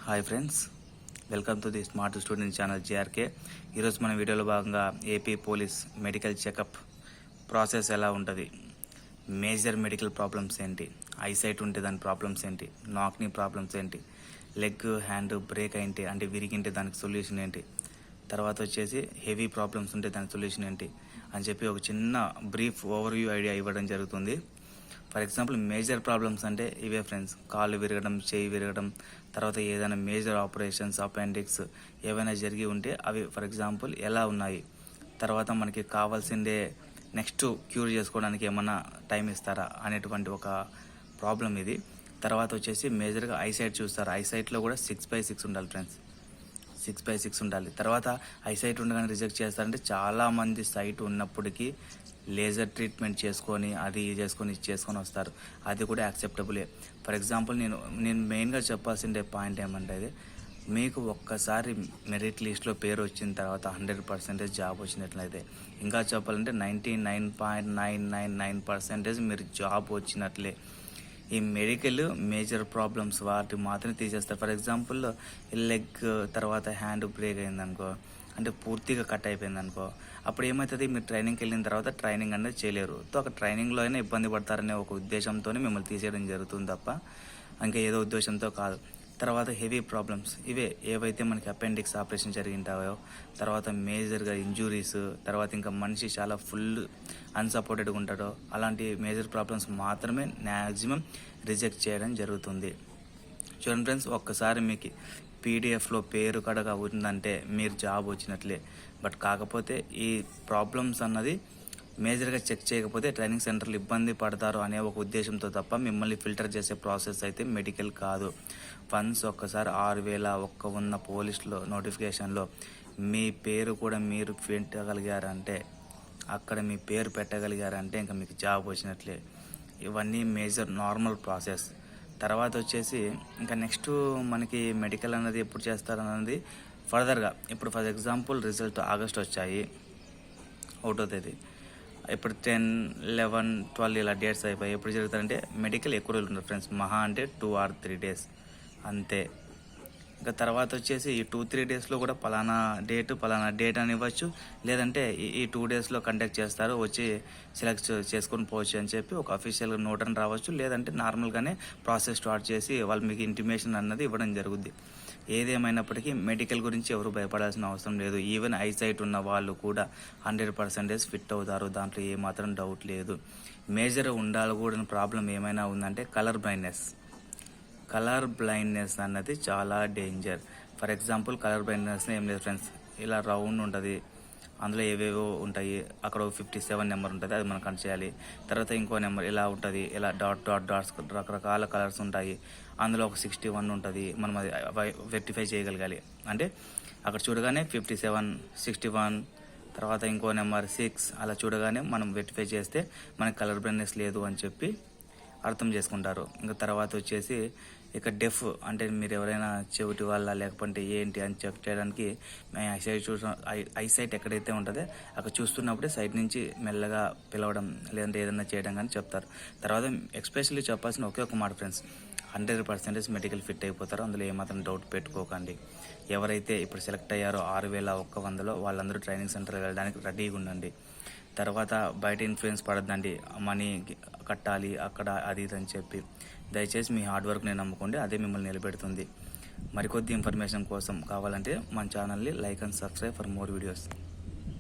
Hi friends, welcome to the smart student channel JRK. ఈరోజు మన వీడియోలో భాగంగా AP police medical checkup process ఎలా ఉంటుంది, మేజర్ మెడికల్ ప్రాబ్లమ్స్ ఏంటి, ఐసైట్ ఉంటే దాని ప్రాబ్లమ్స్ ఏంటి, నాక్ని ప్రాబ్లమ్స్ ఏంటి, లెగ్ హ్యాండ్ బ్రేక్ అయింటే అంటే విరిగింటే దానికి సొల్యూషన్ ఏంటి, తర్వాత వచ్చేసి హెవీ ప్రాబ్లమ్స్ ఉంటే దానికి సొల్యూషన్ ఏంటి అని చెప్పి ఒక చిన్న బ్రీఫ్ ఓవర్వ్యూ ఐడియా ఇవ్వడం జరుగుతుంది. ఫర్ ఎగ్జాంపుల్ మేజర్ ప్రాబ్లమ్స్ అంటే ఇవే ఫ్రెండ్స్, కాళ్ళు విరగడం, చేయి విరగడం, తర్వాత ఏదైనా మేజర్ ఆపరేషన్స్, అపెండిక్స్ ఏవైనా జరిగి ఉంటే అవి ఫర్ ఎగ్జాంపుల్ ఎలా ఉన్నాయి, తర్వాత మనకి కావాల్సిందే నెక్స్ట్ క్యూర్ చేసుకోవడానికి ఏమన్నా టైం ఇస్తారా అనేటువంటి ఒక ప్రాబ్లం ఇది. తర్వాత వచ్చేసి మేజర్గా ఐసైట్ చూస్తారు. ఐసైట్లో కూడా 6/6 ఉండాలి ఫ్రెండ్స్, 6/6 ఉండాలి. తర్వాత ఐసైట్ ఉండగానే రిజెక్ట్ చేస్తారంటే చాలామంది సైట్ ఉన్నప్పటికీ లేజర్ ట్రీట్మెంట్ చేసుకొని అది చేసుకొని వస్తారు. అది కూడా యాక్సెప్టబులే. ఫర్ ఎగ్జాంపుల్ నేను మెయిన్గా చెప్పాల్సిందే పాయింట్ ఏమంటే, మీకు ఒక్కసారి మెరిట్ లిస్ట్లో పేరు వచ్చిన తర్వాత 100% జాబ్ వచ్చినట్లయితే, ఇంకా చెప్పాలంటే 99.999% మీరు జాబ్ వచ్చినట్లే. ఈ మెడికల్ మేజర్ ప్రాబ్లమ్స్ వాటి మాత్రమే తీసేస్తారు. ఫర్ ఎగ్జాంపుల్ లెగ్ తర్వాత హ్యాండ్ బ్రేక్ అయిందనుకో, అంటే పూర్తిగా కట్ అయిపోయింది అనుకో, అప్పుడు ఏమవుతుంది, మీరు ట్రైనింగ్కి వెళ్ళిన తర్వాత ట్రైనింగ్ అనేది చేయలేరు. ఒక ట్రైనింగ్లో అయినా ఇబ్బంది పడతారనే ఒక ఉద్దేశంతోనే మిమ్మల్ని తీసేయడం జరుగుతుంది తప్ప ఇంకా ఏదో ఉద్దేశంతో కాదు. తర్వాత హెవీ ప్రాబ్లమ్స్ ఇవే ఏవైతే మనకి అపెండిక్స్ ఆపరేషన్ జరిగింటాయో, తర్వాత మేజర్గా ఇంజురీస్, తర్వాత ఇంకా మనిషి చాలా ఫుల్ అన్సపోర్టెడ్గా ఉంటాడో, అలాంటి మేజర్ ప్రాబ్లమ్స్ మాత్రమే మ్యాక్సిమం రిజెక్ట్ చేయడం జరుగుతుంది. చూడండి ఫ్రెండ్స్, ఒక్కసారి మీకు పీడిఎఫ్లో పేరు కడగా ఉందంటే మీరు జాబ్ వచ్చినట్లే. బట్ కాకపోతే ఈ ప్రాబ్లమ్స్ అన్నది మేజర్గా చెక్ చేయకపోతే ట్రైనింగ్ సెంటర్లు ఇబ్బంది పడతారు అనే ఒక ఉద్దేశంతో తప్ప మిమ్మల్ని ఫిల్టర్ చేసే ప్రాసెస్ అయితే మెడికల్ కాదు. వన్స్ ఒక్కసారి 6,001 ఉన్న పోలీసులో నోటిఫికేషన్లో మీ పేరు కూడా మీరు పెట్టగలిగారంటే, అక్కడ మీ పేరు పెట్టగలిగారంటే ఇంకా మీకు జాబ్ వచ్చినట్లే. ఇవన్నీ మేజర్ నార్మల్ ప్రాసెస్. తర్వాత వచ్చేసి ఇంకా నెక్స్ట్ మనకి మెడికల్ అనేది ఎప్పుడు చేస్తారన్నది ఫర్దర్గా. ఇప్పుడు ఫర్ ఎగ్జాంపుల్ రిజల్ట్ ఆగస్ట్ వచ్చాయి, 1వ తేదీ. ఇప్పుడు 10, 11, 12 ఇలా డేట్స్ అయిపోయి ఎప్పుడు జరుగుతారంటే మెడికల్ ఎక్కువ రోజులు ఉంటుంది ఫ్రెండ్స్, మహా అంటే 2 or 3 days అంతే. ఇంకా తర్వాత వచ్చేసి ఈ 2-3 డేస్లో కూడా పలానా డేట్ అని ఇవ్వచ్చు, లేదంటే ఈ 2 డేస్లో కండక్ట్ చేస్తారు, వచ్చి సెలెక్ట్ చేసుకొని పోవచ్చు అని చెప్పి ఒక అఫీషియల్గా నోట్ అని రావచ్చు, లేదంటే నార్మల్గానే ప్రాసెస్ స్టార్ట్ చేసి వాళ్ళు మీకు ఇంటిమేషన్ అన్నది ఇవ్వడం జరుగుద్ది. ఏదేమైనప్పటికీ మెడికల్ గురించి ఎవరు భయపడాల్సిన అవసరం లేదు. ఈవెన్ ఐసైట్ ఉన్న వాళ్ళు కూడా 100% ఫిట్ అవుతారు, దాంట్లో ఏమాత్రం డౌట్ లేదు. మేజర్ ఉండాలకూడని ప్రాబ్లం ఏమైనా ఉందంటే కలర్ బ్లైండ్నెస్ అన్నది చాలా danger. For example colour blindness ఏం లేదు ఫ్రెండ్స్, ఇలా రౌండ్ ఉంటుంది, అందులో ఏవేవో ఉంటాయి, అక్కడ 57 నెంబర్ ఉంటుంది, అది మనం కట్ చేయాలి. తర్వాత ఇంకో నెంబర్ ఇలా ఉంటుంది, ఇలా డాట్స్ రకరకాల కలర్స్ ఉంటాయి, అందులో ఒక 61 ఉంటుంది, మనం అది వెరిఫై చేయగలగాలి. అంటే అక్కడ చూడగానే 57, 61, తర్వాత ఇంకో నెంబర్ 6 అలా చూడగానే మనం వెరిఫై చేస్తే మనకి కలర్ బ్లైండ్నెస్ లేదు అని చెప్పి అర్థం చేసుకుంటారు. ఇంకా తర్వాత వచ్చేసి ఇక డెఫ్ అంటే మీరు ఎవరైనా చెవిటి వల్ల లేకపోతే ఏంటి అని చెక్ చేయడానికి ఐసైట్ ఎక్కడైతే ఉంటుందో అక్కడ చూస్తున్నప్పుడే సైడ్ నుంచి మెల్లగా పిలవడం, లేదంటే ఏదైనా చేయడం కానీ చెప్తారు. తర్వాత ఎస్పెషల్లీ చెప్పాల్సిన ఒకే ఒక మాట ఫ్రెండ్స్, 100% మెడికల్ ఫిట్ అయిపోతారు, అందులో ఏమాత్రం డౌట్ పెట్టుకోకండి. ఎవరైతే ఇప్పుడు సెలెక్ట్ అయ్యారో 6,100లో వాళ్ళందరూ ట్రైనింగ్ సెంటర్ వెళ్ళడానికి రెడీగా ఉండండి. తర్వాత బయట ఇన్ఫ్లుయెన్స్ పడద్దండి, మనీ కట్టాలి అక్కడ అది ఇది అని చెప్పి. దయచేసి మీ హార్డ్ వర్క్ని నమ్ముకోండి, అదే మిమ్మల్ని నిలబెడుతుంది. మరికొద్ది ఇన్ఫర్మేషన్ కోసం కావాలంటే మన ఛానల్ని like and subscribe for more videos.